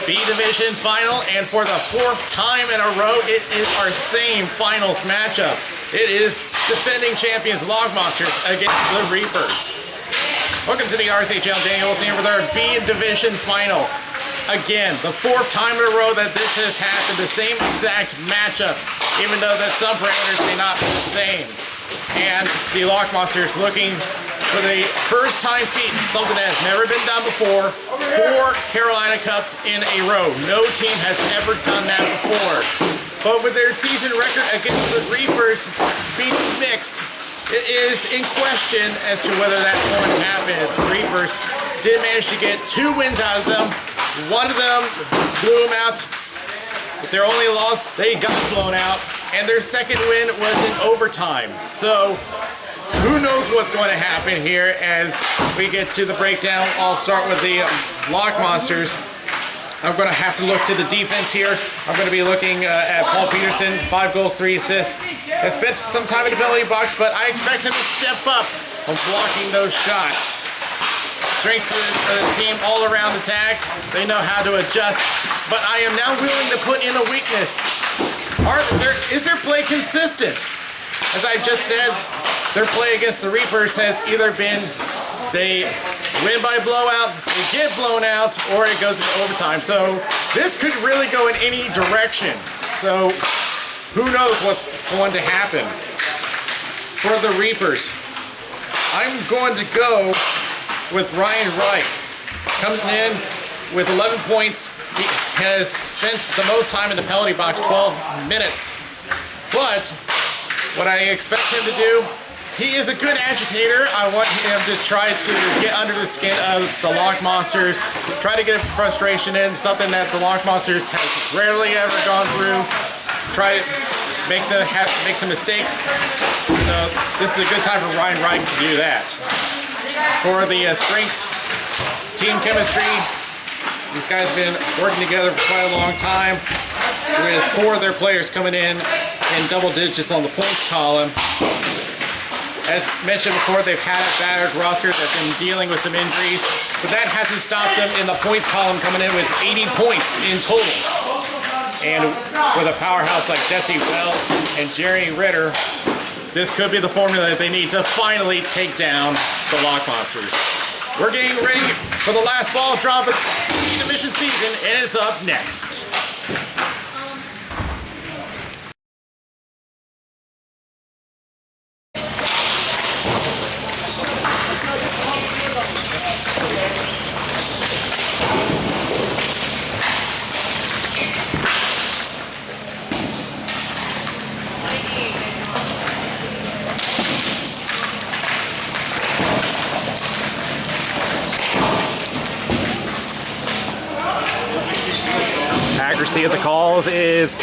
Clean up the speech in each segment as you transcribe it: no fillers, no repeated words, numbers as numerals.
B Division final, and for the 4th time in a row, it is our same finals matchup. It is defending champions Logmonsters against the Reapers. Welcome to the Rshl. Daniel Wilson here with our B Division final. Again, the 4th time in a row that this has happened, the same exact matchup, even though that some parameters may not be the same. And the Logmonsters looking for the first time feat, something that has never been done before, 4 Carolina Cups in a row. No team has ever done that before. But with their season record against the Reapers being mixed, it is in question as to whether that's going to happen, as the Reapers did manage to get 2 wins out of them. One of them blew them out. But their only loss, they got blown out. And their second win was in overtime. So who knows what's going to happen here as we get to the breakdown. I'll start with the Logmonsters. I'm going to have to look to the defense here. I'm going to be looking at Paul Peterson, 5 goals, 3 assists. Has spent some time in the penalty box, but I expect him to step up on blocking those shots. Strengths of the team all around the tag. They know how to adjust, but I am now willing to put in a weakness. Is their play consistent? As I just said, their play against the Reapers has either been they win by blowout, they get blown out, or it goes into overtime. So this could really go in any direction. So who knows what's going to happen. For the Reapers, I'm going to go with Ryan Reich. Coming in with 11 points. He has spent the most time in the penalty box, 12 minutes. But what I expect him to do, he is a good agitator. I want him to try to get under the skin of the Logmonsters, try to get frustration in, something that the Logmonsters has rarely ever gone through. Try to make some mistakes. So this is a good time for Ryan Reich to do that. For the Sprinks, team chemistry, these guys have been working together for quite a long time, with 4 of their players coming in double digits on the points column. As mentioned before, they've had a battered roster that's been dealing with some injuries, but that hasn't stopped them in the points column, coming in with 80 points in total. And with a powerhouse like Jesse Wells and Jerry Ritter, this could be the formula that they need to finally take down the Logmonsters. We're getting ready for the last ball drop of the division season, and it's up next. Accuracy of the calls is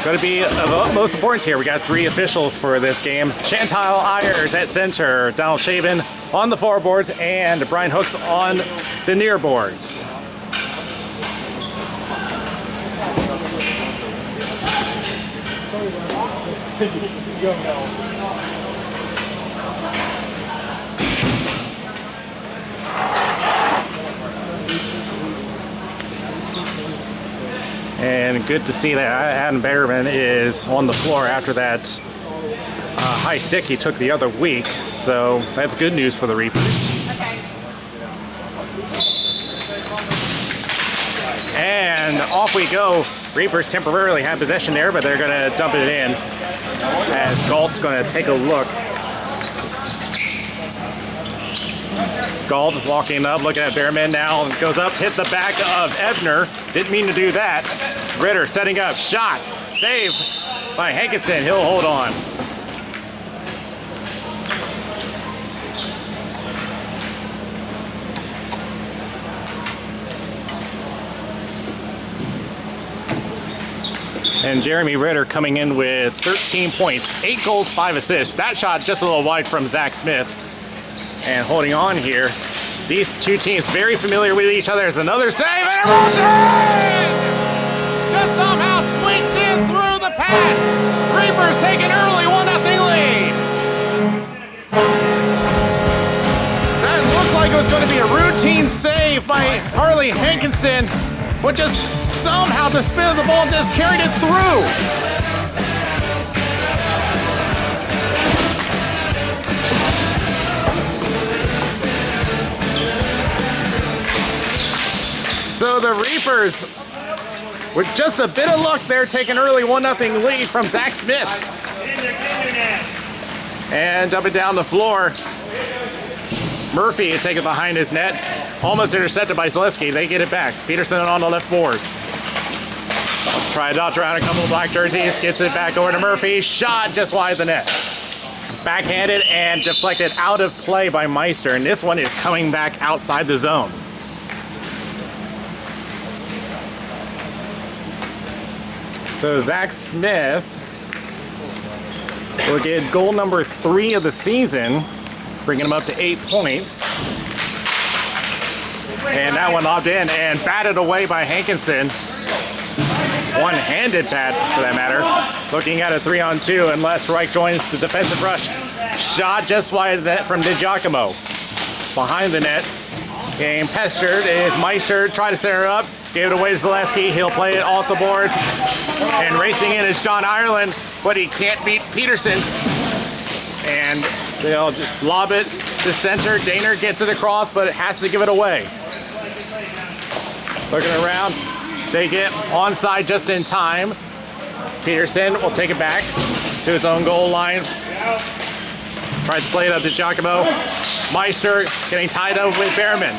going to be of utmost importance here. We got 3 officials for this game. Chantal Ayers at center, Donald Shaven on the forwards, and Brian Hooks on the near boards. And good to see that Adam Betterman is on the floor after that high stick he took the other week. So that's good news for the Reapers. Okay. And off we go. Reapers temporarily have possession there, but they're going to dump it in as Galt's going to take a look. Galt is walking up, looking at Bearman now, and goes up, hit the back of Ebner. Didn't mean to do that. Ritter setting up, shot, save by Hankinson. He'll hold on. And Jeremy Ritter coming in with 13 points, 8 goals, 5 assists. That shot just a little wide from Zach Smith. And holding on here, these 2 teams very familiar with each other. There's another save, and just somehow squeaked in through the pass. Reapers taking early 1-0 lead. That looked like it was going to be a routine save by Harley Hankinson. but just somehow the spin of the ball just carried it through. So the Reapers, with just a bit of luck there, take an early 1-0 lead from Zach Smith. And up and down the floor, Murphy is taken behind his net. Almost intercepted by Zaleski. They get it back. Peterson on the left board. Try to dodge around a couple of black jerseys. Gets it back over to Murphy. Shot just wide the net. Backhanded and deflected out of play by Meister. And this one is coming back outside the zone. So Zach Smith will get goal number 3 of the season, bringing him up to 8 points. And that one lobbed in and batted away by Hankinson. One-handed bat, for that matter. Looking at a 3-on-2 unless Reich joins the defensive rush. Shot just wide of the net from DiGiacomo. Behind the net. Getting pestered is Meister. Try to center up. Gave it away to Zaleski. He'll play it off the boards. And racing in is John Ireland, but he can't beat Peterson. And they'll just lob it to center. Daner gets it across, but it has to give it away. Looking around, they get onside just in time. Peterson will take it back to his own goal line. Tries to play it up to Giacomo. Meister getting tied up with Behrman.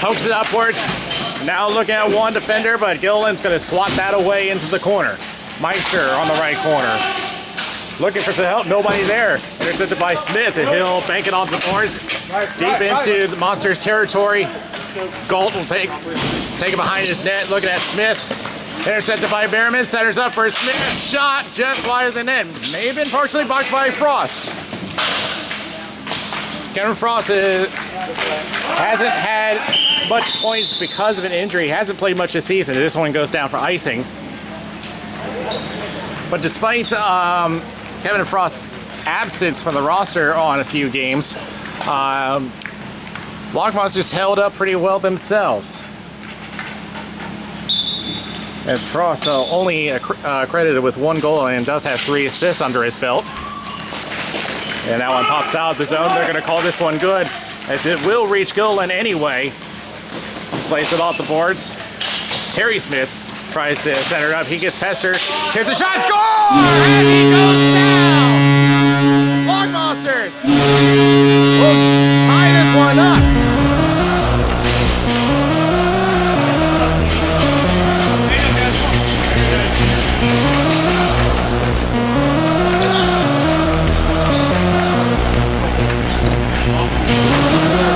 Pokes it upwards. Now looking at one defender, but Gilliland's going to swat that away into the corner. Meister on the right corner. Looking for some help, nobody there. Intercepted by Smith, and he'll bank it off the boards. Deep into the Monsters' territory. Galt will take it behind his net. Looking at Smith. Intercepted by Behrman. Centers up for Smith. Shot just wide of the net. May have been partially blocked by Frost. Kevin Frost hasn't had much points because of an injury. He hasn't played much this season. This one goes down for icing. But despite Kevin Frost's absence from the roster on a few games, Lock Monsters held up pretty well themselves. As Frost only credited with 1 goal and does have 3 assists under his belt. And that one pops out of the zone. They're going to call this one good, as it will reach Gilliland anyway. Plays it off the boards. Terry Smith tries to center it up. He gets pestered. Here's a shot. Score! And he goes down! Lock Monsters will tie this one up.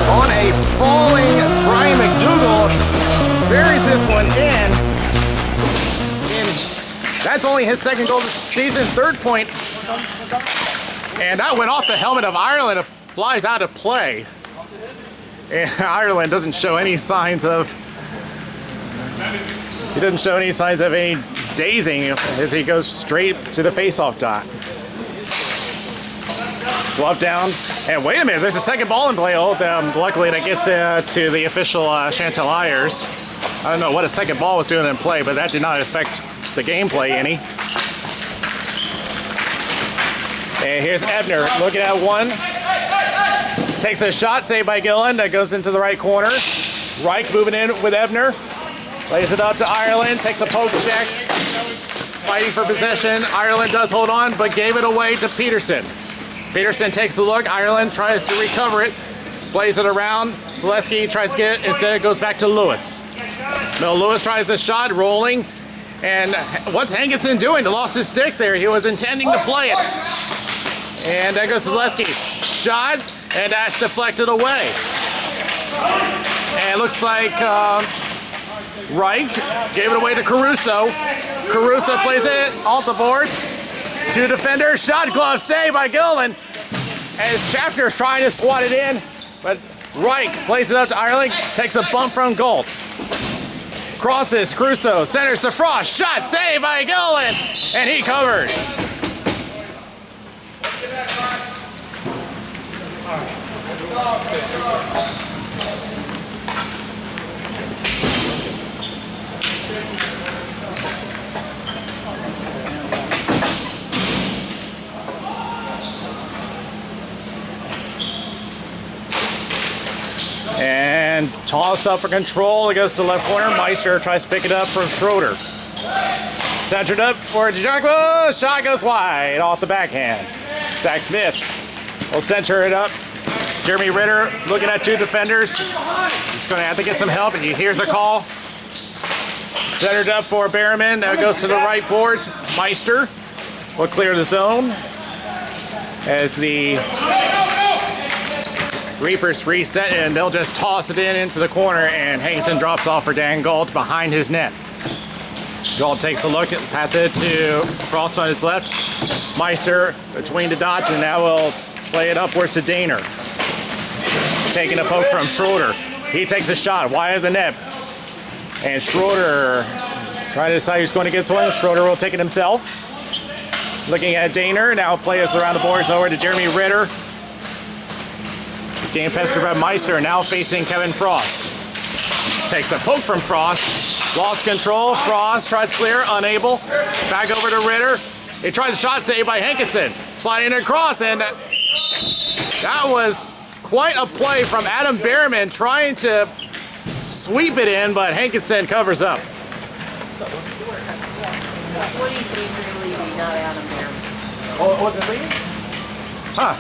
On a falling Brian McDougall, buries this one in. That's only his 2nd goal this season, 3rd point. And that went off the helmet of Ireland. It flies out of play. And Ireland doesn't show any signs of any dazing as he goes straight to the face-off dot. Glove down, and wait a minute, there's a 2nd ball in play. Luckily that gets to the official Chantillyers. I don't know what a 2nd ball was doing in play, but that did not affect the gameplay any. And here's Ebner looking at one. Takes a shot, saved by Gilliland. That goes into the right corner. Reich moving in with Ebner. Lays it up to Ireland, takes a poke check. Fighting for possession. Ireland does hold on, but gave it away to Peterson. Peterson takes a look. Ireland tries to recover it. Plays it around. Zaleski tries to get it. Instead, it goes back to Lewis. No, Lewis tries a shot, rolling. And what's Hankinson doing? He lost his stick there. He was intending to play it. And that goes to Zaleski. Shot, and that's deflected away. And it looks like Reich gave it away to Caruso. Caruso plays it off the board. 2 defenders. Shot, glove, save by Gilliland. As Schaffner's trying to swat it in, but Reich plays it up to Ireland. Takes a bump from Galt. Crosses, Caruso, centers to Frost. Shot, save by Gilliland. And he covers. And toss up for control. It goes to left corner. Meister tries to pick it up from Schroeder. Centered up for Jackal. Shot goes wide off the backhand. Zach Smith will center it up. Jeremy Ritter looking at two defenders. He's going to have to get some help. And he hears the call. Centered up for Behrman. Now it goes to the right boards. Meister will clear the zone as the Reapers reset, and they'll just toss it into the corner, and Hanson drops off for Dan Galt behind his net. Galt takes a look, passes it to Frost on his left. Meister between the dots, and now will play it upwards to Daner. Taking a poke from Schroeder. He takes a shot wide of the net. And Schroeder trying to decide who's going to get to him. Schroeder will take it himself. Looking at Daner. Now players around the boards over to Jeremy Ritter. Game pestered by Meister, now facing Kevin Frost. Takes a poke from Frost. Lost control. Frost tries to clear, unable. Back over to Ritter. He tries a shot save by Hankinson. Sliding across, and that was quite a play from Adam Behrman trying to sweep it in, but Hankinson covers up. Oh, was it Levy? Huh.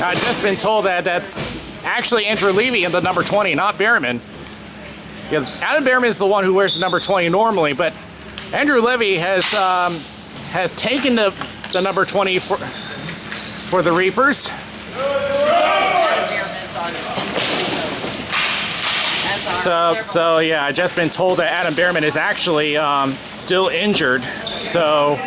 I've just been told that that's actually Andrew Levy in the number 20, not Behrman. Because Adam Behrman is the one who wears the number 20 normally, but Andrew Levy has taken the number 20 for the Reapers. So yeah, I've just been told that Adam Behrman is actually still injured. So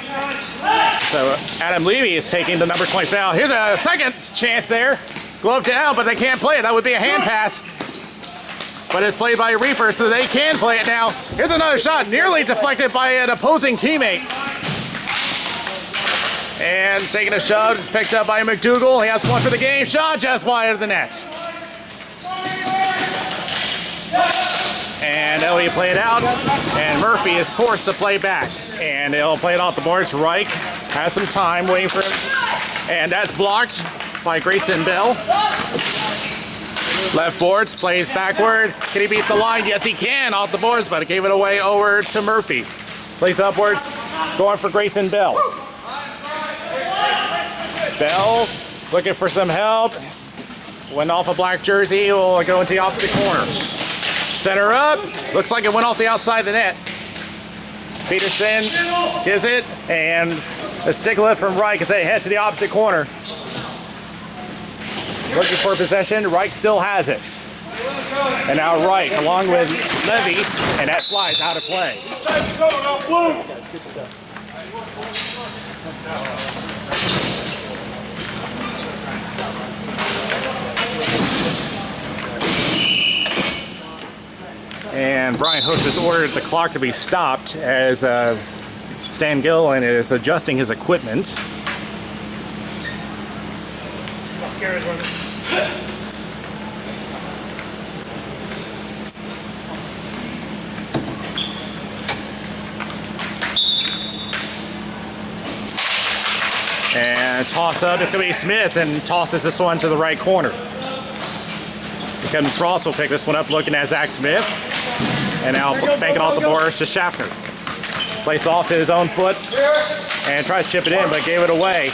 Adam Levy is taking the number 20 foul. Here's a second chance there. Glove down, but they can't play it. That would be a hand pass. But it's played by Reaper, so they can play it now. Here's another shot, nearly deflected by an opposing teammate. And taking a shove, it's picked up by McDougal. He has one for the game. Shot just wide of the net. And Elliott play it out, and Murphy is forced to play back. And they'll play it off the boards. Reich has some time waiting for him. And that's blocked by Grayson Bell. Left boards, plays backward. Can he beat the line? Yes, he can off the boards, but it gave it away over to Murphy. Plays upwards, going for Grayson Bell. Bell looking for some help. Went off a black jersey, will go into the opposite corner. Center up, looks like it went off the outside of the net. Peterson gives it, and a stick lift from Reich as they head to the opposite corner. Looking for possession, Reich still has it. And now Reich along with Levy, and that flies out of play. And Brian Hook has ordered the clock to be stopped as Stan Gillen is adjusting his equipment. Mascara's running. And toss up, it's going to be Smith, and tosses this one to the right corner. Kevin Frost will pick this one up, looking at Zach Smith. And now bank it off the boards to Schaffner. Plays off to his own foot and tries to chip it in, but gave it away.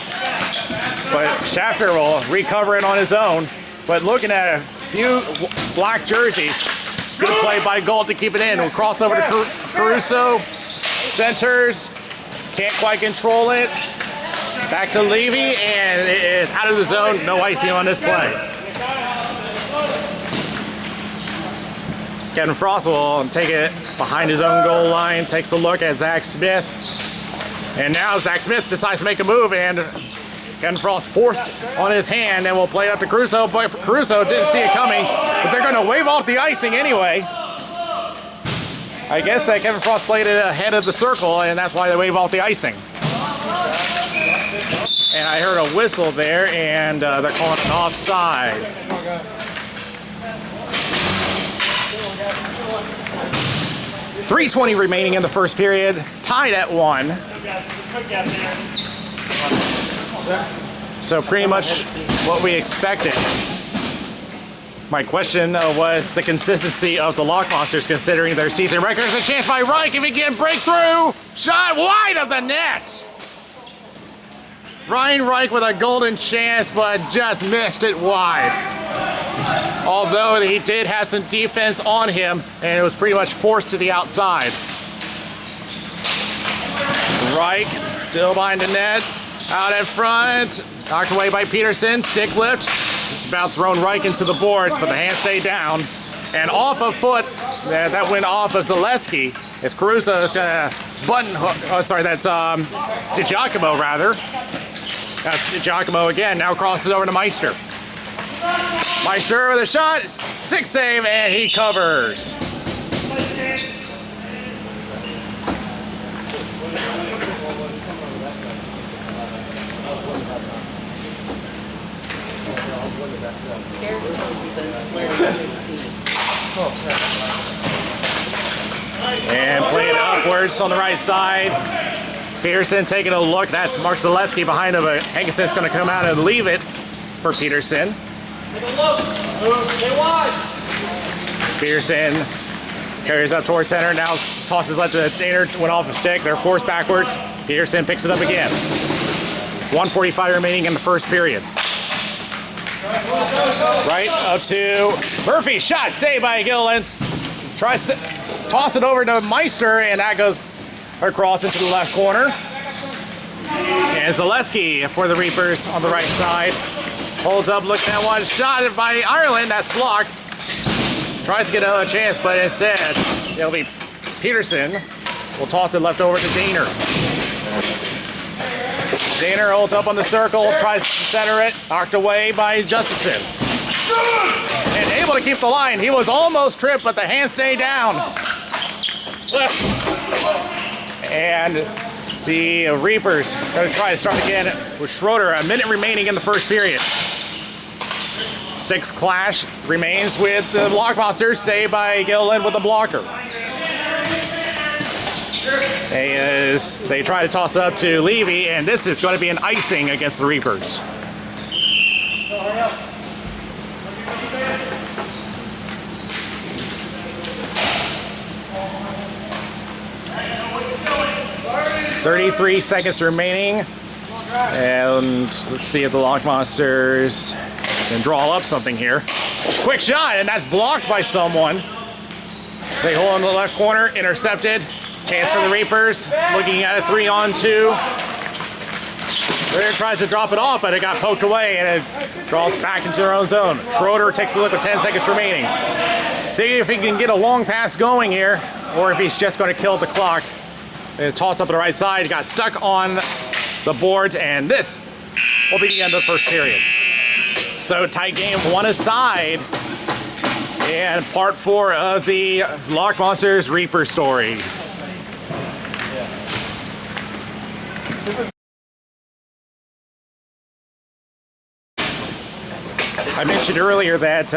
But Schaffner will recover it on his own. But looking at a few black jerseys, good play by Galt to keep it in. We'll cross over to Caruso. Centers, can't quite control it. Back to Levy, and it is out of the zone. No icing on this play. Kevin Frost will take it behind his own goal line, takes a look at Zach Smith. And now Zach Smith decides to make a move, and Kevin Frost forced on his hand and will play it up to Caruso, but Caruso didn't see it coming, but they're going to wave off the icing anyway. I guess that Kevin Frost played it ahead of the circle, and that's why they wave off the icing. And I heard a whistle there, and they're calling an offside. 3:20 remaining in the first period, tied at 1. So pretty much what we expected. My question was the consistency of the Lock Monsters considering their season record. There's a chance by Reich if he can break through. Shot wide of the net. Ryan Reich with a golden chance, but just missed it wide. Although he did have some defense on him, and it was pretty much forced to the outside. Reich still behind the net, out in front, knocked away by Peterson, stick lift. It's about thrown Reich into the boards, but the hand stayed down. And off a foot, that went off of Zaleski, as Caruso is gonna button hook, oh sorry, that's DiGiacomo rather. That's DiGiacomo again, now crosses over to Meister. Meister with a shot, stick save, and he covers. And playing upwards on the right side. Peterson taking a look. That's Mark Zaleski behind him, but Hankinson's going to come out and leave it for Peterson. Peterson carries up towards center. Now tosses left to Daner. Went off the stick. They're forced backwards. Peterson picks it up again. 1:45 remaining in the first period. Right up to Murphy. Shot saved by Gilliland. Tries to toss it over to Meister, and that goes across into the left corner. And Zaleski for the Reapers on the right side. Holds up, looking at one shot by Ireland. That's blocked. Tries to get another chance, but instead it'll be Peterson. Will toss it left over to Daner. Daner holds up on the circle, tries to center it, knocked away by Justison. And able to keep the line. He was almost tripped, but the hand stayed down. And the Reapers going to try to start again with Schroeder. A minute remaining in the first period. Six clash remains with the Lock Monsters, saved by Gilliland with a blocker. As they try to toss it up to Levy, and this is going to be an icing against the Reapers. .33 seconds remaining, and let's see if the Lock Monsters can draw up something here. Quick shot, and that's blocked by someone. They hold in the left corner, intercepted. Chance for the Reapers, looking at a 3-on-2. There tries to drop it off, but it got poked away, and it draws back into their own zone. Schroeder takes a look with 10 seconds remaining. See if he can get a long pass going here, or if he's just going to kill the clock. And toss up to the right side, got stuck on the boards, and this will be the end of the first period. So tight game, one aside, and part 4 of the Lock Monsters Reaper story. I mentioned earlier that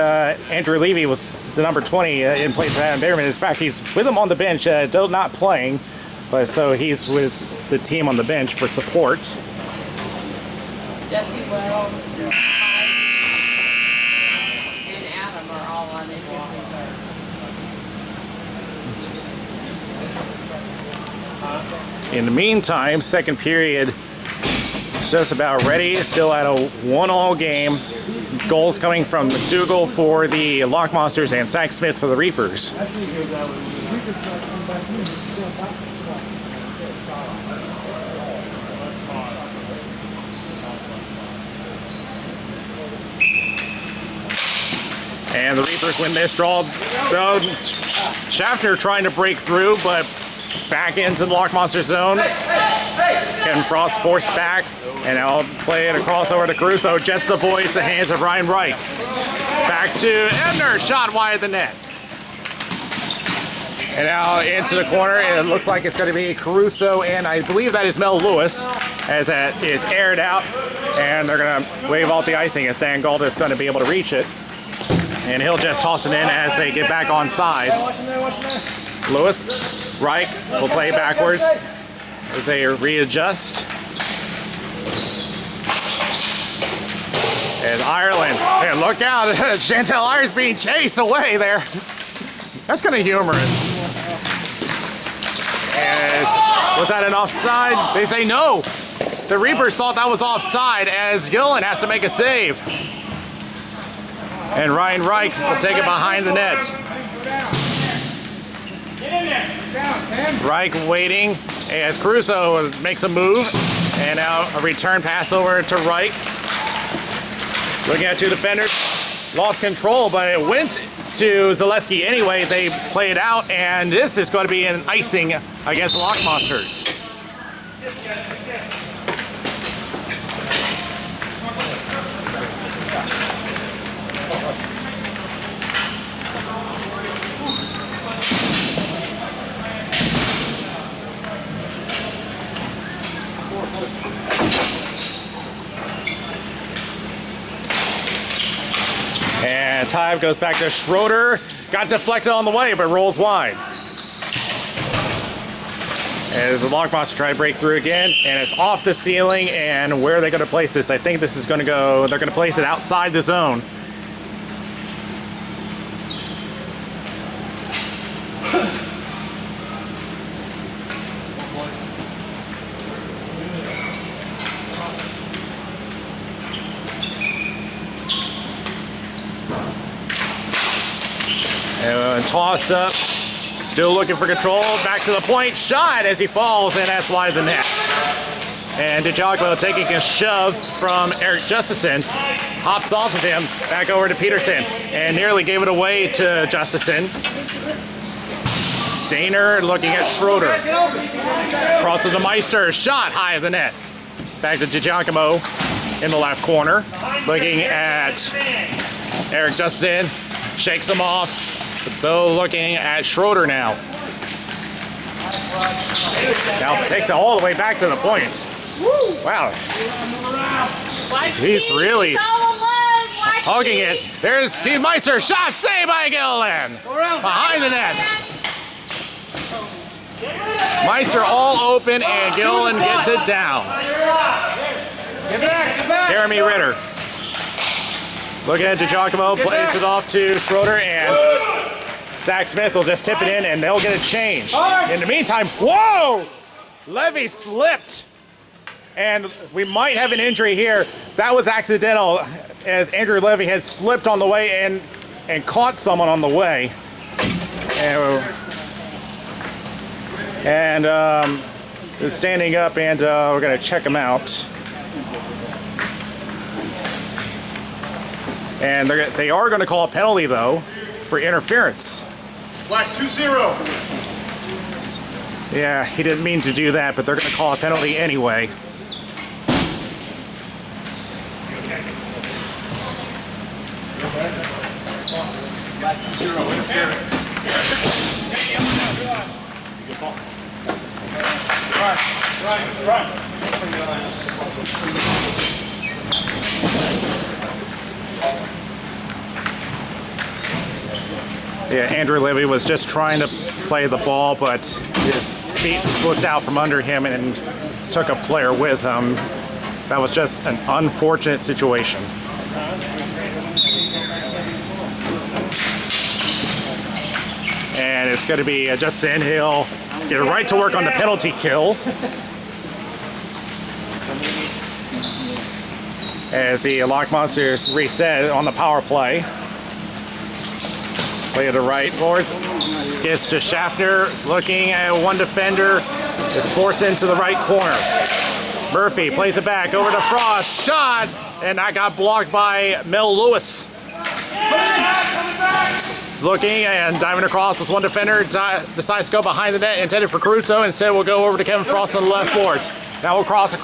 Andrew Levy was the number 20 in place of Adam Behrman. In fact, he's with him on the bench, though not playing, but so he's with the team on the bench for support. Jesse Wells, and Adam are all on injured reserve. In the meantime, second period is just about ready. Still at a 1-all game. Goals coming from McDougal for the Lock Monsters and Zach Smith for the Reapers. And the Reapers win this draw. Schaffner trying to break through, but back into the Lock Monster zone. Kevin Frost forced back, and now play it across over to Caruso. Just avoids the hands of Ryan Reich. Back to Ebner, shot wide of the net. And now into the corner, and it looks like it's going to be Caruso, and I believe that is Mel Lewis, as that is aired out. And they're going to wave off the icing, as Dan Galda is going to be able to reach it. And he'll just toss it in as they get back on side. Lewis, Reich will play backwards as they readjust. And Ireland, hey, look out, Chantel Iron's being chased away there. That's kind of humorous. And was that an offside? They say no. The Reapers thought that was offside as Gillen has to make a save. And Ryan Reich will take it behind the net. Reich waiting as Caruso makes a move. And now a return pass over to Reich. Looking at two defenders. Lost control, but it went to Zaleski anyway. They played out, and this is going to be an icing against the Lock Monsters. And time goes back to Schroeder. Got deflected on the way, but rolls wide. As the Lock Monster try to break through again, and it's off the ceiling. And where are they going to place this? I think this is going to go, they're going to place it outside the zone. And toss up, still looking for control, back to the point, shot as he falls, and that's wide of the net. And DiGiacomo taking a shove from Eric Justison, hops off of him, back over to Peterson, and nearly gave it away to Justison. Daner looking at Schroeder. Cross to the Meister, shot high of the net. Back to DiGiacomo in the left corner, looking at Eric Justison, shakes him off. Though looking at Schroeder now. Now takes it all the way back to the points. Wow. He's really hugging it. There's Steve Meister. Shot saved by Gillen. Behind the net. Meister all open and Gillen gets it down. Jeremy Ritter. Looking at DiGiacomo, plays it off to Schroeder, and Zach Smith will just tip it in, and they'll get a change. In the meantime, whoa! Levy slipped, and we might have an injury here. That was accidental, as Andrew Levy had slipped on the way and caught someone on the way. And is standing up, and we're going to check him out. And they are going to call a penalty, though, for interference. Black 2-0. Yeah, he didn't mean to do that, but they're going to call a penalty anyway. Black 2-0. Interference. Good ball. Right. Yeah, Andrew Levy was just trying to play the ball, but his feet slipped out from under him and took a player with him. That was just an unfortunate situation. And it's going to be Justin Hill get right to work on the penalty kill. As the Lock Monsters reset on the power play. Play to the right forwards. Gets to Schaffner, looking at one defender. Is forced into the right corner. Murphy plays it back over to Frost. Shot! And that got blocked by Mel Lewis. Looking and diving across with one defender. Decides to go behind the net, intended for Caruso. Instead, we'll go over to Kevin Frost on the left boards. Now we'll cross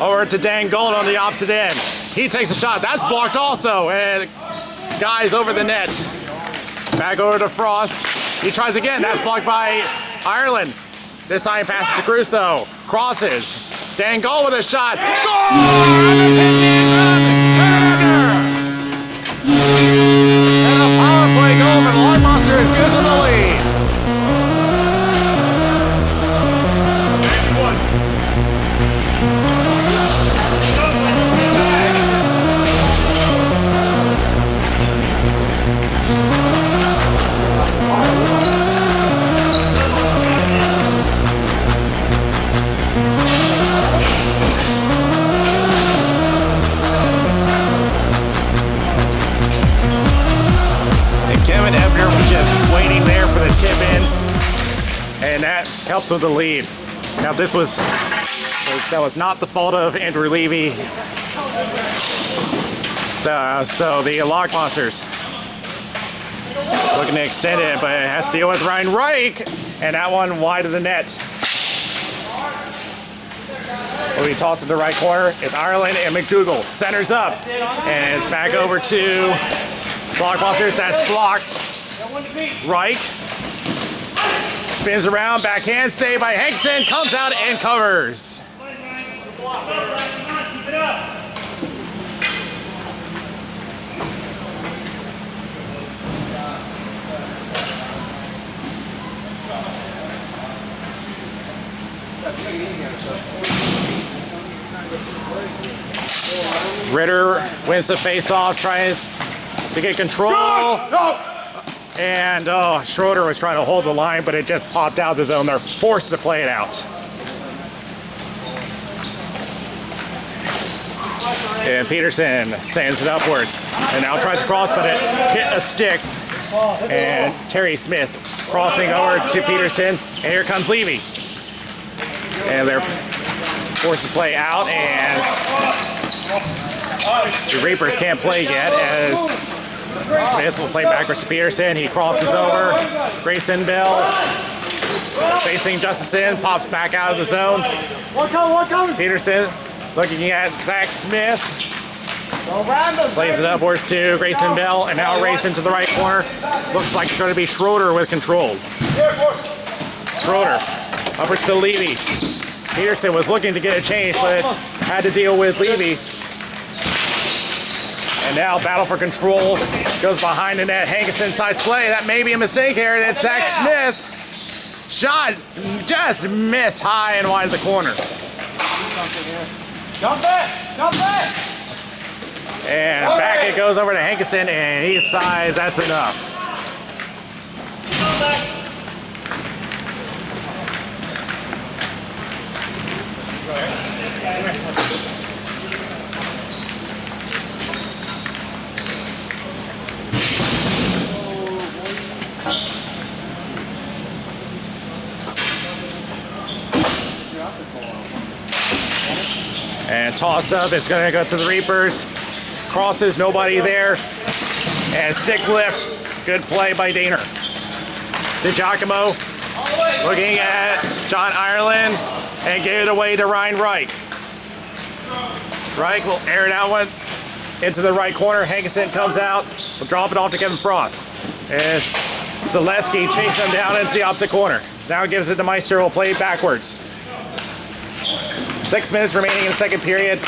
over to Dan Gold on the opposite end. He takes a shot. That's blocked also. And skies over the net. Back over to Frost. He tries again. That's blocked by Ireland. This time passes to Caruso. Crosses. Dan Gold with a shot. Score! And a power play goal for the Lock Monsters gives them the lead. and that helps with the lead. Now that was not the fault of Andrew Levy. So the Lock Monsters looking to extend it, but it has to deal with Ryan Reich, and that one wide of the net. Will be tossed in the right corner. It's Ireland and McDougal. Centers up, and it's back over to Lock Monsters. That's blocked. Reich spins around, backhand save by Hankson, comes out and covers. Ritter wins the face-off, tries to get control. And Schroeder was trying to hold the line, but it just popped out of the zone. They're forced to play it out. And Peterson sends it upwards. And now tries to cross, but it hit a stick. And Terry Smith crossing over to Peterson. And here comes Levy. And they're forced to play out, and the Reapers can't play yet as Smith will play backwards to Peterson. He crosses over. Grayson Bell facing Justin, pops back out of the zone. Peterson looking at Zach Smith. Plays it upwards to Grayson Bell, and now racing to the right corner. Looks like it's going to be Schroeder with control. Schroeder upwards to Levy. Peterson was looking to get a change, but had to deal with Levy. And now battle for control. Goes behind the net. Hankinson sides play. That may be a mistake here. And it's Zach Smith. Shot just missed high and wide of the corner. Jump it! Jump it! And back it goes over to Hankinson, and he sighs. That's enough. And toss up, it's going to go to the Reapers. Crosses, nobody there. And stick lift, good play by Daner. DiGiacomo looking at John Ireland and gave it away to Ryan Reich. Reich will air it out one into the right corner. Hankinson comes out, will drop it off to Kevin Frost. And Zaleski chases him down into the opposite corner. Now gives it to Meister, will play backwards. 6 minutes remaining in the second period.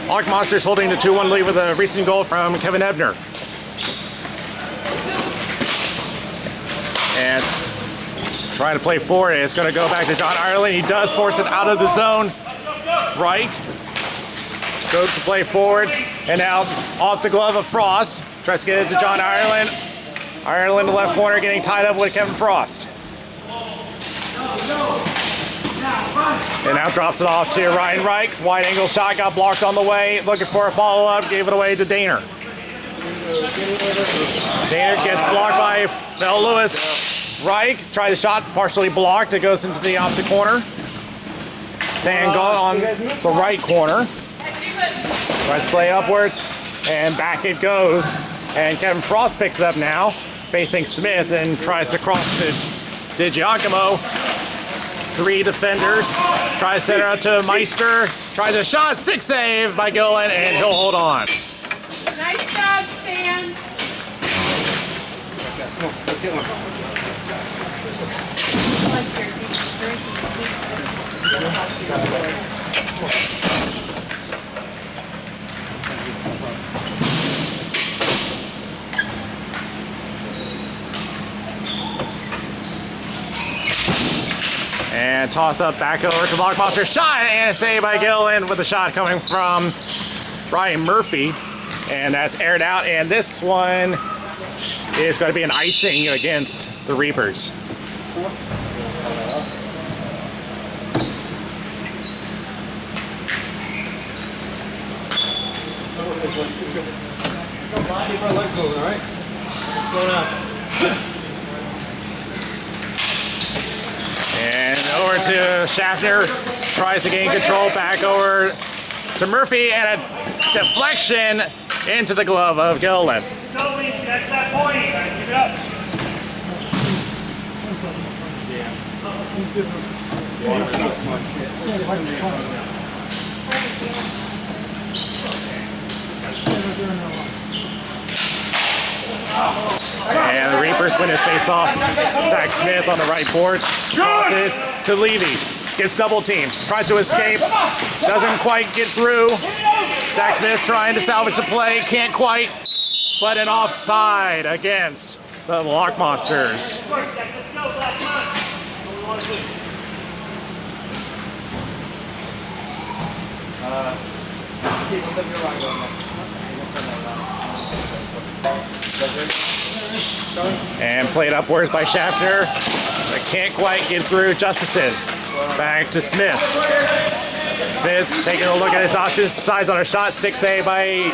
Lock Monsters holding the 2-1 lead with a recent goal from Kevin Ebner. And trying to play forward. It's going to go back to John Ireland. He does force it out of the zone. Right. Goes to play forward. And now off the glove of Frost. Tries to get it to John Ireland. Ireland in the left corner getting tied up with Kevin Frost. And now drops it off to Ryan Reich. Wide angle shot got blocked on the way. Looking for a follow-up. Gave it away to Daner. Daner gets blocked by Bell Lewis. Reich tried the shot, partially blocked. It goes into the opposite corner. Van Gogh on the right corner. Tries to play upwards. And back it goes. And Kevin Frost picks it up now. Facing Smith and tries to cross to DiGiacomo. 3 defenders. Tries to set it out to Meister. Tries a shot. Stick save by Gillen, and he'll hold on. Nice job, Stan. And toss up back over to Blockbuster. Shot and a save by Gillen with a shot coming from Brian Murphy. And that's aired out. And this one is going to be an icing against the Reapers. Keep our legs moving, all right? Slow down. over to Schaffner. Tries to gain control. Back over to Murphy, and a deflection into the glove of Gillen. That's that point. Keep it up. And the Reapers win his face-off. Zach Smith on the right board. Tosses to Levy. Gets double teamed. Tries to escape. Doesn't quite get through. Zach Smith trying to salvage the play. Can't quite. But an offside against the Lock Monsters. And played upwards by Schaffner. But can't quite get through. Justison. Back to Smith. Smith taking a look at his options. Decides on a shot. Stick save by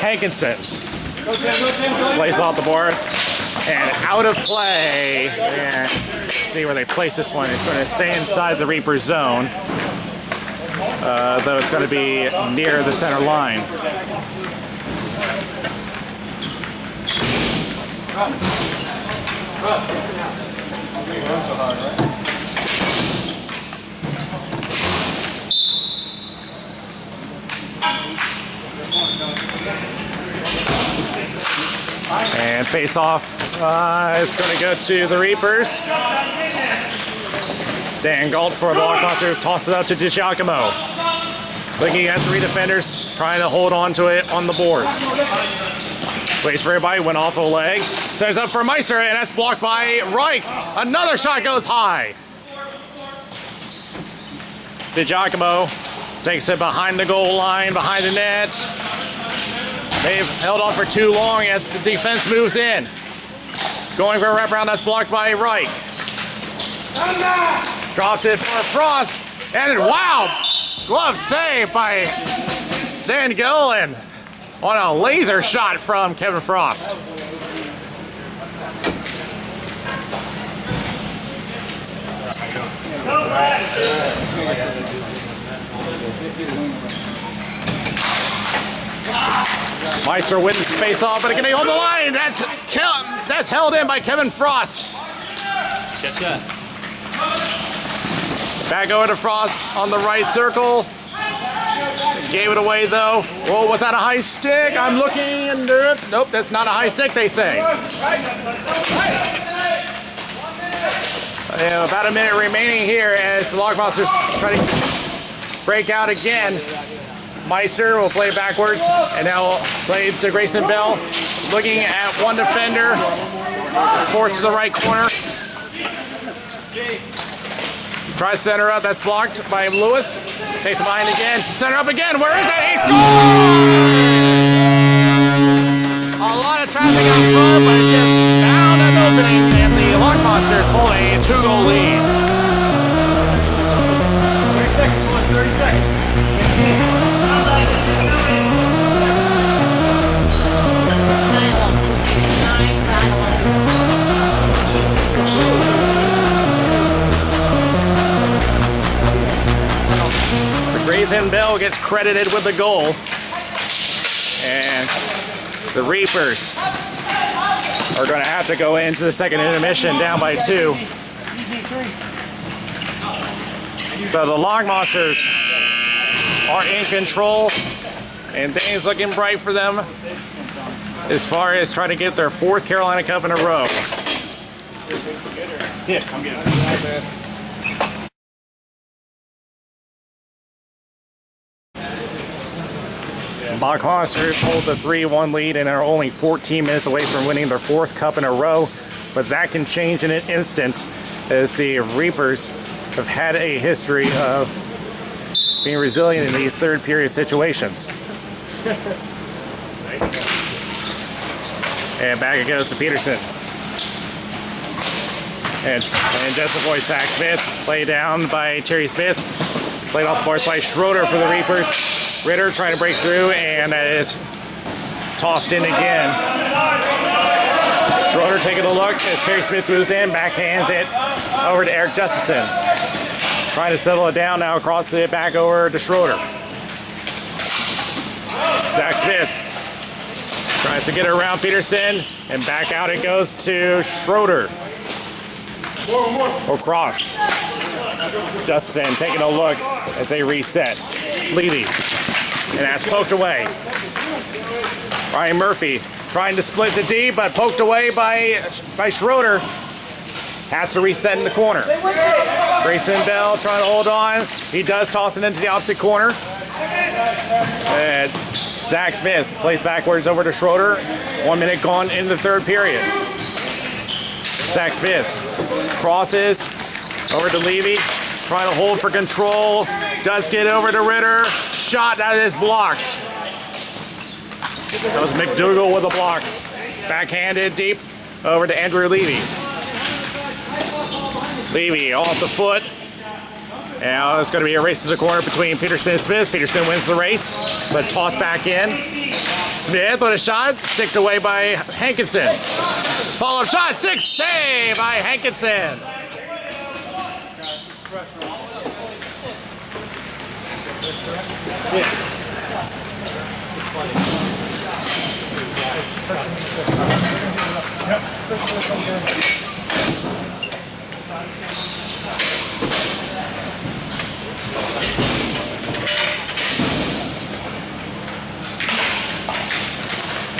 Hankinson. Plays off the boards. And out of play. And see where they place this one. It's going to stay inside the Reaper zone. Though it's going to be near the center line. And face off is going to go to the Reapers. Dan Galt for the Lock Monsters tosses it up to DiGiacomo. Looking at 3 defenders, trying to hold on to it on the boards. Waits for everybody, went off the leg. Sends up for Meister, and that's blocked by Reich. Another shot goes high. DiGiacomo takes it behind the goal line, behind the net. They've held on for too long as the defense moves in. Going for a wraparound, that's blocked by Reich. Drops it for Frost, and wow! Glove save by Stan Gillen on a laser shot from Kevin Frost. Meister wins face off, but it can hold the line. That's held in by Kevin Frost. Catch that. Back over to Frost on the right circle. Gave it away though. Whoa, was that a high stick? I'm looking and nope, that's not a high stick, they say. About a minute remaining here as the Lock Monsters try to break out again. Meister will play backwards and now play to Grayson Bell. Looking at one defender. Sports to the right corner. Tries center up, that's blocked by Lewis. Takes it behind again. Center up again. Where is that? He scores! A lot of traffic out front, but it just found an opening, and the Lock Monsters hold a 2-goal lead. 30 seconds, boys, 30 seconds. Grayson Bell gets credited with the goal. And the Reapers are going to have to go into the second intermission down by 2. So the Lock Monsters are in control, and things looking bright for them as far as trying to get their 4th Carolina Cup in a row. Yeah, I'm getting it. Lock Monsters hold the 3-1 lead and are only 14 minutes away from winning their 4th cup in a row, but that can change in an instant as the Reapers have had a history of being resilient in these third period situations. And back it goes to Peterson. And just avoid Zach Smith, play down by Terry Smith, played off the boards by Schroeder for the Reapers. Ritter trying to break through, and that is tossed in again. Schroeder taking a look as Terry Smith moves in, backhands it over to Eric Justison. Trying to settle it down now, across it back over to Schroeder. Zach Smith tries to get it around Peterson, and back out it goes to Schroeder. Across. Justin taking a look as they reset. Levy, and that's poked away. Ryan Murphy trying to split the D, but poked away by Schroeder. Has to reset in the corner. Grayson Bell trying to hold on. He does toss it into the opposite corner. And Zach Smith plays backwards over to Schroeder. 1 minute gone in the third period. Zach Smith crosses over to Levy. Trying to hold for control. Does get over to Ritter. Shot that is blocked. That was McDougal with a block. Backhanded deep over to Andrew Levy. Levy off the foot. Now it's going to be a race to the corner between Peterson and Smith. Peterson wins the race, but tossed back in. Smith with a shot, sticked away by Hankinson. Follow-up shot, 6 save by Hankinson.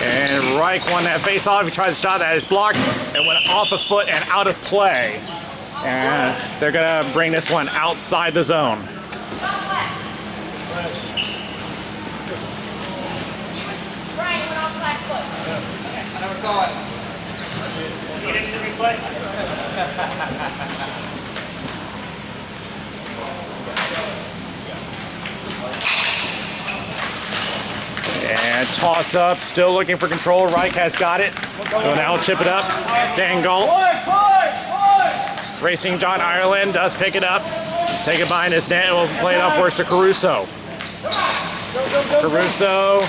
And Reich won that face-off. He tries a shot that is blocked and went off a foot and out of play. And they're going to bring this one outside the zone. Brian went off flat foot. I never saw it. See it instant replay? And toss up, still looking for control. Reich has got it. So now chip it up. Dangle. Racing John Ireland does pick it up. Take it behind his net. We'll play it upwards to Caruso. Caruso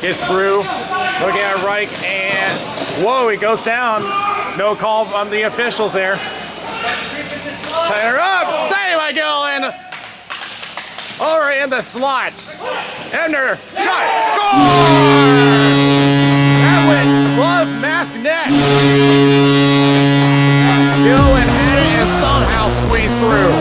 gets through. Looking at Reich and whoa, he goes down. No call on the officials there. Tying her up. Save by Gillen. Over in the slot. Ebner, shot, score! That went glove mask net. Gillen had it and somehow squeezed through.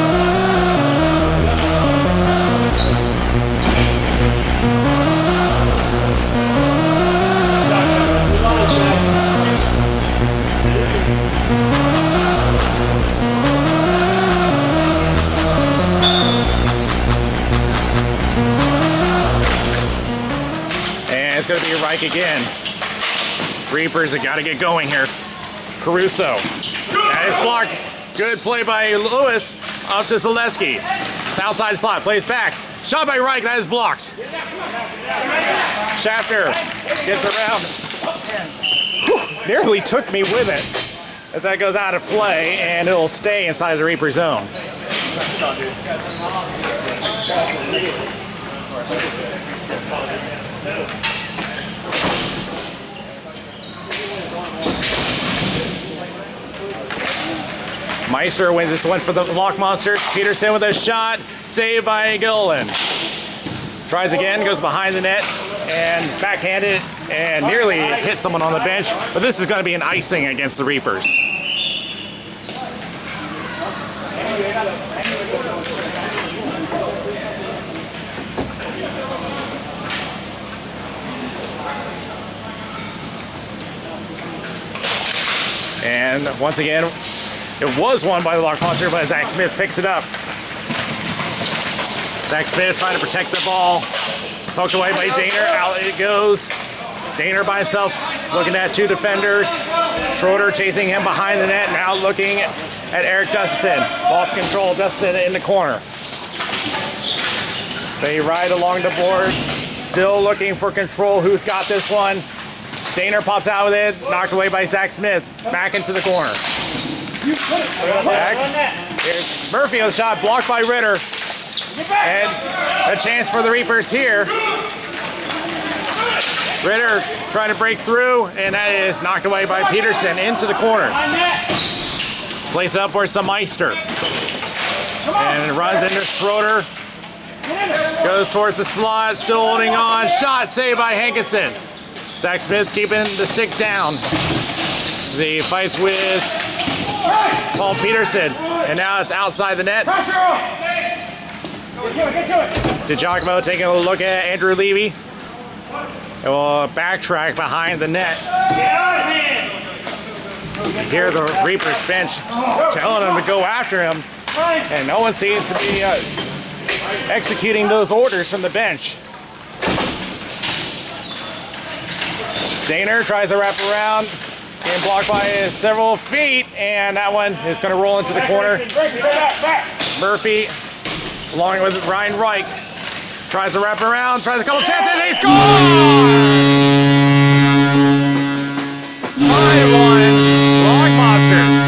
It's going to be Reich again. Reapers have got to get going here. Caruso. That is blocked. Good play by Lewis. Up to Zaleski. Outside slot. Plays back. Shot by Reich. That is blocked. Schafter gets around. Whew, nearly took me with it. As that goes out of play, and it'll stay inside the Reaper zone. Meister wins this one for the Lock Monsters. Peterson with a shot, saved by Gillen. Tries again, goes behind the net, and backhanded, and nearly hit someone on the bench. But this is going to be an icing against the Reapers. And once again, it was won by the Lock Monster, but Zach Smith picks it up. Zach Smith trying to protect the ball. Poked away by Daner. Out it goes. Daner by himself, looking at two defenders. Schroeder chasing him behind the net. Now looking at Eric Dustin. Lost control. Dustin in the corner. They ride along the boards. Still looking for control. Who's got this one? Daner pops out with it. Knocked away by Zach Smith. Back into the corner. Back. Here's Murphy with a shot, blocked by Ritter. And a chance for the Reapers here. Ritter trying to break through, and that is knocked away by Peterson into the corner. Place upwards to Meister. And runs into Schroeder. Goes towards the slot, still holding on. Shot saved by Hankinson. Zach Smith keeping the stick down. The fights with Paul Peterson. And now it's outside the net. DiGiacomo taking a look at Andrew Levy. And will backtrack behind the net. Here the Reapers bench telling him to go after him. And no one seems to be executing those orders from the bench. Daner tries to wrap around, getting blocked by several feet, and that one is going to roll into the corner. Murphy, along with Ryan Reich, tries to wrap around, tries a couple chances, and he scores! 5-1, Log Monsters.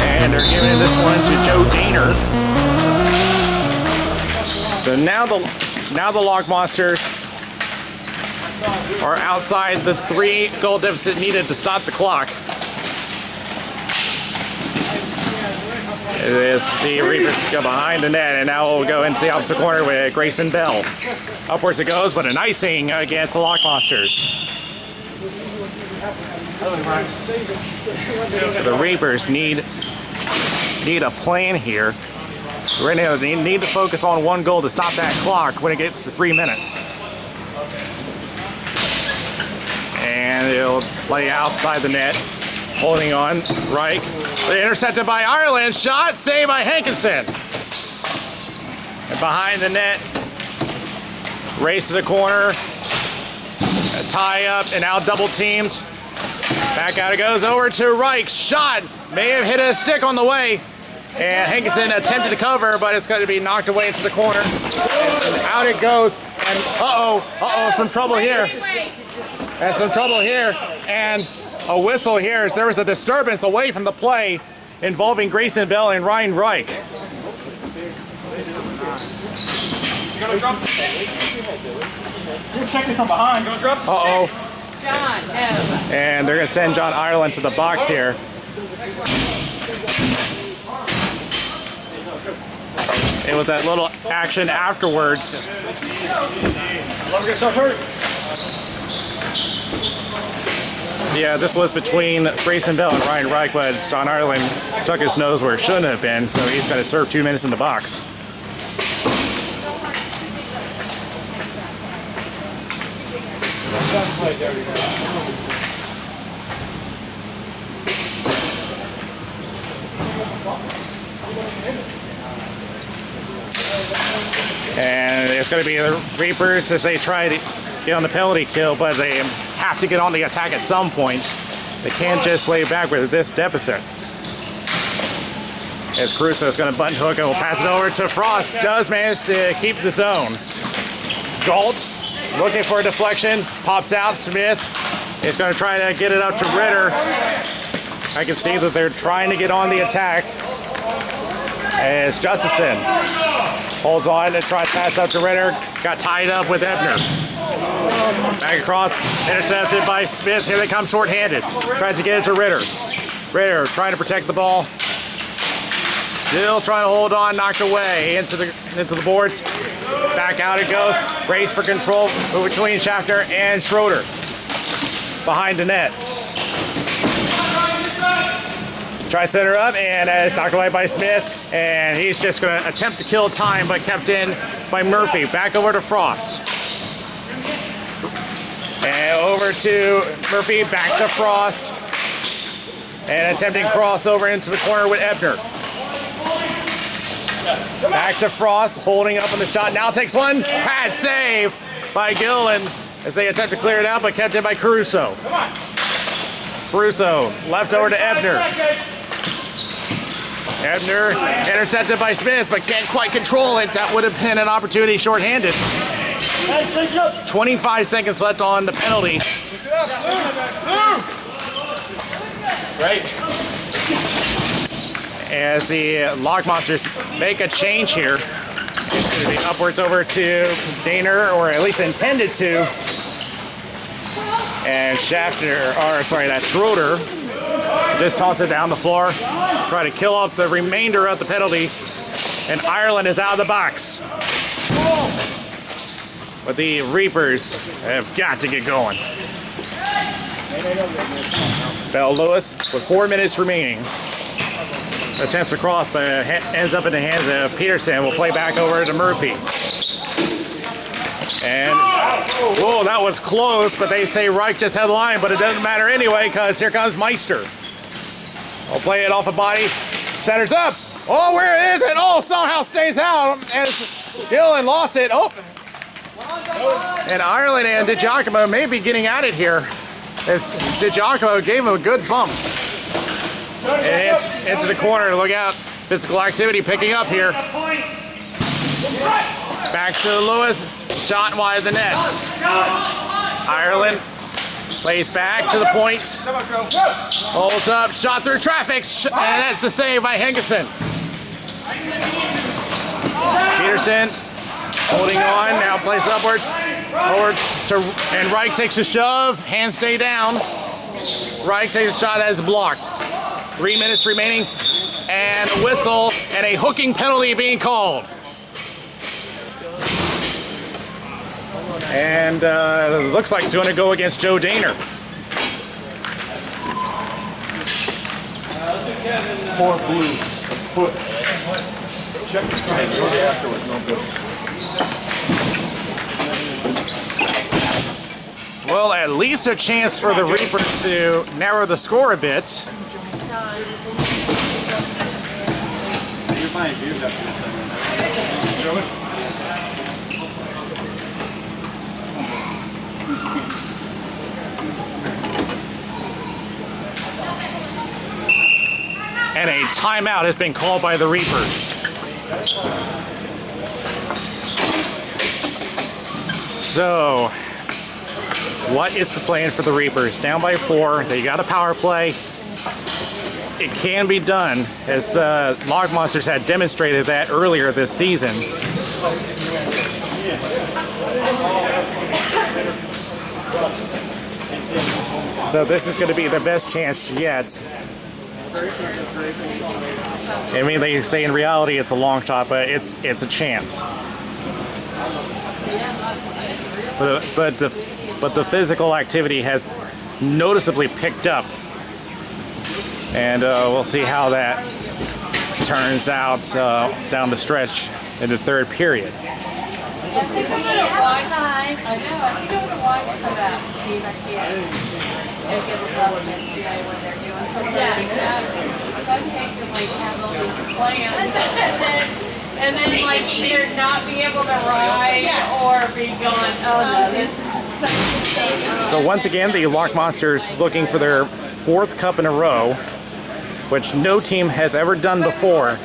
And they're giving this one to Joe Daner. So now the Log Monsters are outside the 3-goal deficit needed to stop the clock. It is the Reapers go behind the net, and now we'll go into the opposite corner with Grayson Bell. Upwards it goes, but an icing against the Log Monsters. The Reapers need a plan here. Right now, they need to focus on 1 goal to stop that clock when it gets to 3 minutes. And it'll play outside the net, holding on. Reich, intercepted by Ireland. Shot saved by Hankinson. And behind the net, race to the corner, a tie up, and now double teamed. Back out it goes over to Reich. Shot may have hit a stick on the way. And Hankinson attempted to cover, but it's going to be knocked away into the corner. And out it goes. And some trouble here. And some trouble here. And a whistle here. There was a disturbance away from the play involving Grayson Bell and Ryan Reich. You're gonna drop the stick. You're checking from behind. You're gonna drop the stick. John, no. And they're going to send John Ireland to the box here. It was that little action afterwards. Yeah, this was between Grayson Bell and Ryan Reich, but John Ireland stuck his nose where it shouldn't have been, so he's got to serve 2 minutes in the box. And it's going to be the Reapers as they try to get on the penalty kill, but they have to get on the attack at some point. They can't just lay back with this deficit. As Caruso is going to button hook and will pass it over to Frost. Does manage to keep the zone. Galt looking for a deflection. Pops out. Smith is going to try to get it up to Ritter. I can see that they're trying to get on the attack. As Justison holds on and tries to pass up to Ritter. Got tied up with Ebner. Back across, intercepted by Smith. Here they come short-handed. Tries to get it to Ritter. Ritter trying to protect the ball. Still trying to hold on, knocked away into the boards. Back out it goes. Race for control between Schaffner and Schroeder. Behind the net. Tries to set her up, and it's knocked away by Smith. And he's just going to attempt to kill time, but kept in by Murphy. Back over to Frost. And over to Murphy, back to Frost. And attempting crossover into the corner with Ebner. Back to Frost, holding up on the shot. Now takes one. Pad save by Gillen as they attempt to clear it out, but kept in by Caruso. Caruso left over to Ebner. Ebner intercepted by Smith, but can't quite control it. That would have been an opportunity shorthanded. 25 seconds left on the penalty. Right. As the Log Monsters make a change here. It's going to be upwards over to Daner, or at least intended to. And that's Schroeder. Just toss it down the floor. Try to kill off the remainder of the penalty. And Ireland is out of the box. But the Reapers have got to get going. Bell Lewis with 4 minutes remaining. Attempts to cross, but ends up in the hands of Peterson. Will play back over to Murphy. And, whoa, that was close, but they say Reich just had the line, but it doesn't matter anyway, because here comes Meister. We'll play it off a body. Centers up. Oh, where is it? Oh, somehow stays out. And Gillen lost it. Oh. And Ireland and DiGiacomo may be getting at it here. As DiGiacomo gave him a good bump. And into the corner. Look out. Physical activity picking up here. Back to Lewis. Shot wide of the net. Ireland plays back to the point. Holds up. Shot through traffic. And that's the save by Henderson. Peterson holding on. Now plays upwards. And Reich takes a shove. Hands stay down. Reich takes a shot that is blocked. 3 minutes remaining, and a whistle, and a hooking penalty being called. And it looks like it's going to go against Joe Daner. 4 blue. Foot. Check the strike. Afterwards, no good. Well, at least a chance for the Reapers to narrow the score a bit. You're fine. And a timeout has been called by the Reapers. So, what is the plan for the Reapers? Down by 4, they got a power play. It can be done, as the Log Monsters had demonstrated that earlier this season. So this is going to be the best chance yet. I mean, they say in reality it's a long shot, but it's a chance. But the physical activity has noticeably picked up. And we'll see how that turns out down the stretch in the third period. Let's take a minute watch. I know. I'm going to watch for that. See if I can. And give a love and today when they're doing something like that. So I take them like have all these plans and then like either not be able to ride or be gone. Oh no, this is such a mistake. So once again, the Loch Monsters looking for their 4th cup in a row, which no team has ever done before.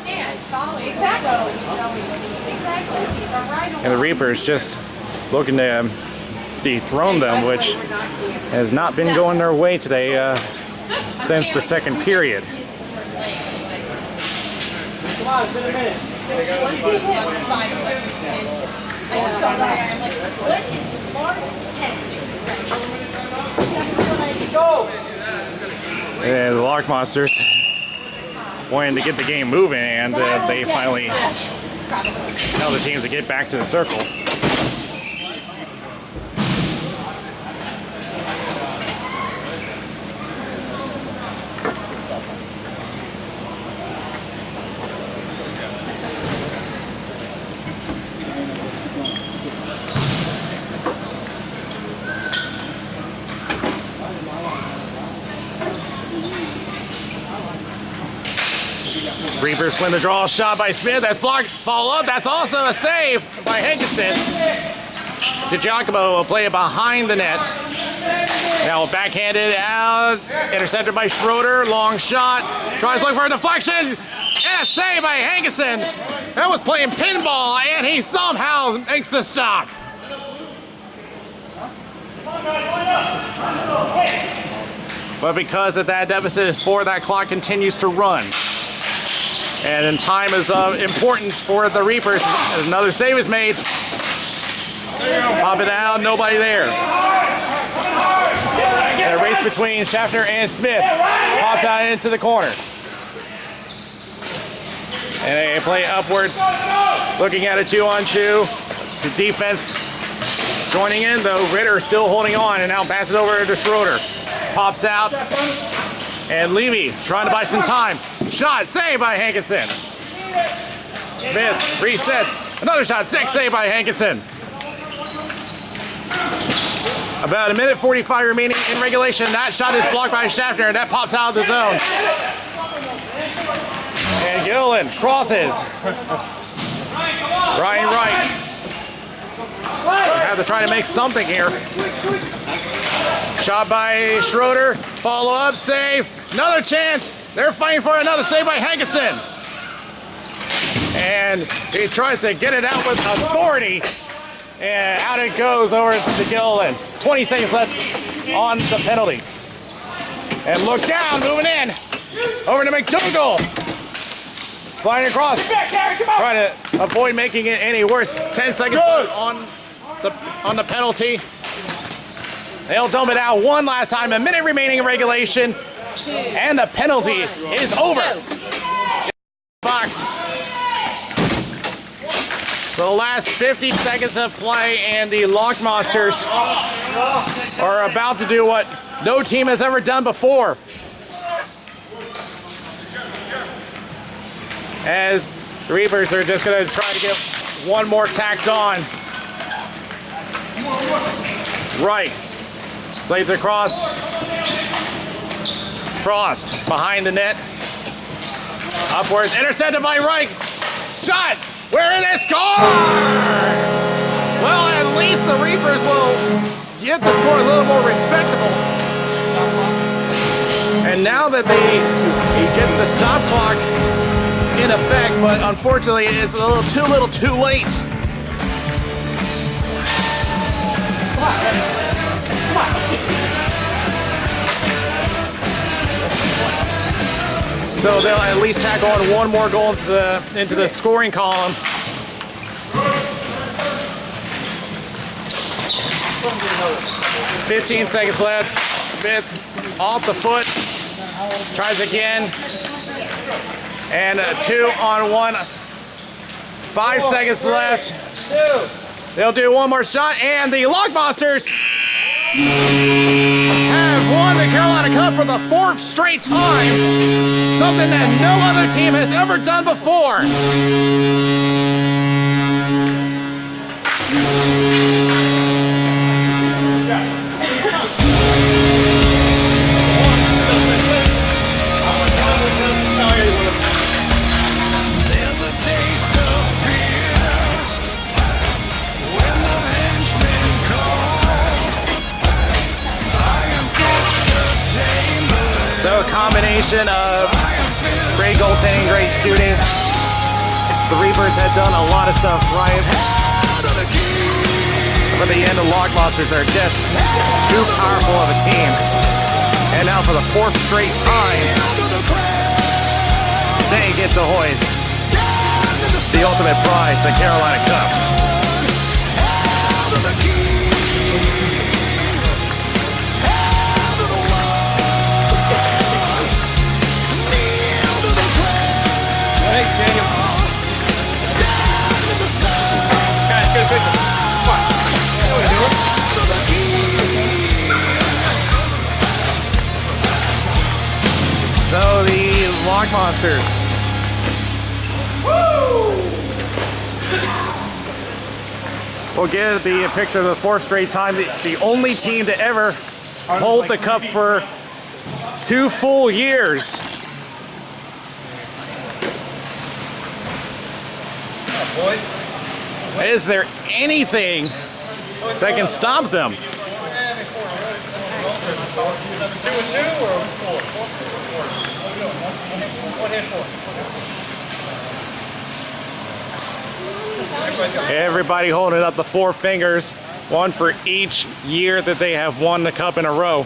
And the Reapers just looking to dethrone them, which has not been going their way today since the second period. Come on, it's been a minute. What is the largest tent that you Go! And the Loch Monsters wanting to get the game moving, and they finally tell the teams to get back to the circle. Reapers win the draw. Shot by Smith. That's blocked. Follow up. That's also a save by Hankinson. DiGiacomo will play it behind the net. Now backhanded out. Intercepted by Schroeder. Long shot. Tries to look for a deflection. And a save by Hankinson. That was playing pinball, and he somehow makes the stop. But because that deficit is 4, that clock continues to run. And time is of importance for the Reapers. Another save is made. Pop it down, nobody there. And a race between Schaffner and Smith. Pops out into the corner. And they play upwards, looking at a 2-on-2. The defense joining in, though Ritter still holding on, and now passes over to Schroeder. Pops out, and Levy trying to buy some time. Shot, saved by Hankinson. Smith resets, another shot, 6, saved by Hankinson. About 1:45 remaining in regulation. That shot is blocked by Schaffner, and that pops out of the zone. And Gillen crosses. Ryan Wright. Have to try to make something here. Shot by Schroeder. Follow up, save. Another chance. They're fighting for another save by Hankinson. And he tries to get it out with authority. And out it goes over to Gillen. 20 seconds left on the penalty. And look down, moving in. Over to McDougal. Sliding across. Trying to avoid making it any worse. 10 seconds left on the penalty. They'll dump it out one last time. A minute remaining in regulation. And the penalty is over. Box. So the last 50 seconds of play, and the Lock Monsters are about to do what no team has ever done before. As the Reapers are just going to try to get one more tacked on. Right. Plays across. Frost behind the net. Upwards. Intercepted by Reich. Shot. Where is it? Score! Well, at least the Reapers will get the score a little more respectable. And now that they get the stop clock in effect, but unfortunately it's a little too late. So they'll at least tack on one more goal into the scoring column. "15 seconds left. Smith off the foot. Tries again. And a 2-on-1. 5 seconds left. They'll do one more shot, and the Lock Monsters have won the Carolina Cup for the 4th straight time. Something that no other team has ever done before. There's a taste of fear when the henchmen call. I am forced to tame it. So a combination of great goaltending, great shooting. The Reapers had done a lot of stuff right. But the end, the Lock Monsters are just too powerful of a team. And now for the 4th straight time, they get to hoist the ultimate prize, the Carolina Cup. So the Lock Monsters will get the picture of the 4th straight time. The only team to ever hold the cup for 2 full years. Is there anything that can stop them? 2-2 or 4? One hit 4. Everybody holding up the 4 fingers, one for each year that they have won the cup in a row.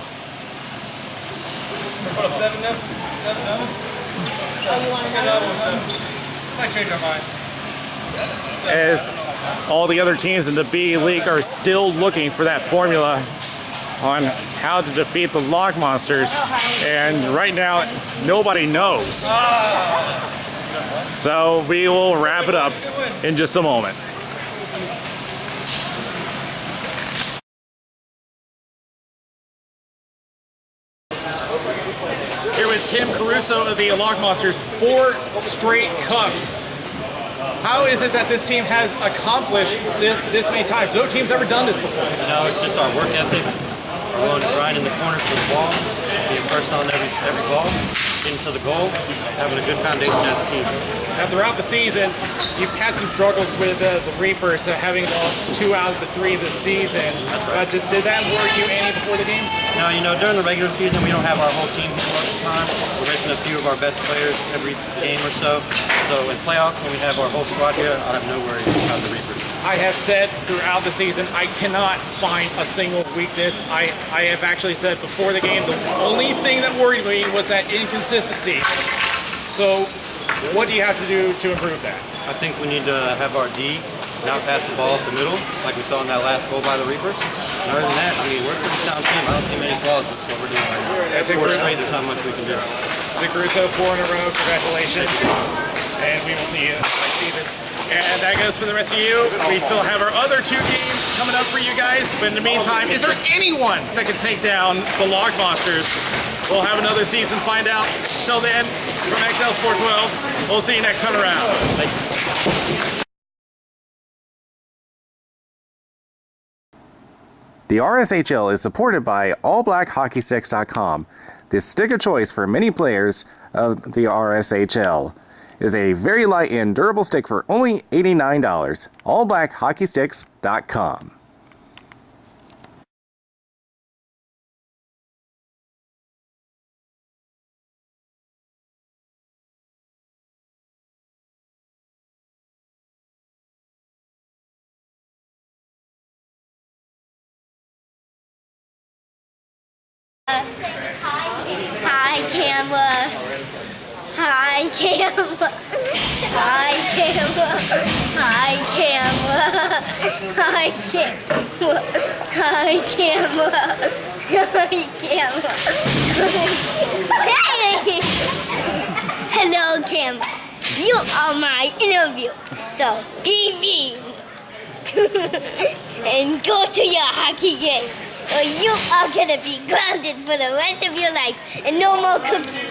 What up, 7 now? 7? Oh, you want another one? Might change our mind. As all the other teams in the B League are still looking for that formula on how to defeat the Log Monsters, and right now nobody knows. So we will wrap it up in just a moment. Here with Tim Caruso of the Log Monsters, 4 straight cups. How is it that this team has accomplished this many times? No team's ever done this before. You know, it's just our work ethic. We're willing to grind in the corners for the ball, being first on every ball, getting to the goal, just having a good foundation as a team. Now, throughout the season, you've had some struggles with the Reapers, having lost 2 out of the 3 this season. Did that worry you any before the game? Now, you know, during the regular season, we don't have our whole team here most of the time. We're missing a few of our best players every game or so. So in playoffs, when we have our whole squad here, I have no worries about the Reapers. I have said throughout the season, I cannot find a single weakness. I have actually said before the game, the only thing that worried me was that inconsistency. So what do you have to do to improve that? I think we need to have our D not pass the ball up the middle, like we saw in that last goal by the Reapers. And other than that, I mean, we're a pretty sound team. I don't see many flaws with what we're doing right now. 4 straight is not much we can do. Vic Russo, 4 in a row. Congratulations. And we will see you next season. And that goes for the rest of you. We still have our other 2 games coming up for you guys. But in the meantime, is there anyone that can take down the Log Monsters? We'll have another season, find out. Till then, from XL Sports World, we'll see you next time around. Thank you. The RSHL is supported by AllBlackHockeySticks.com. The stick of choice for many players of the RSHL is a very light and durable stick for only $89. AllBlackHockeySticks.com. Hi, camera. Hi, camera. Hi, camera. Hi, camera. Hi, camera. Hi, camera. Hi, camera. Hey! Hello, camera. You are my interview, so be mean. And go to your hockey game, or you are gonna be grounded for the rest of your life and no more cookies.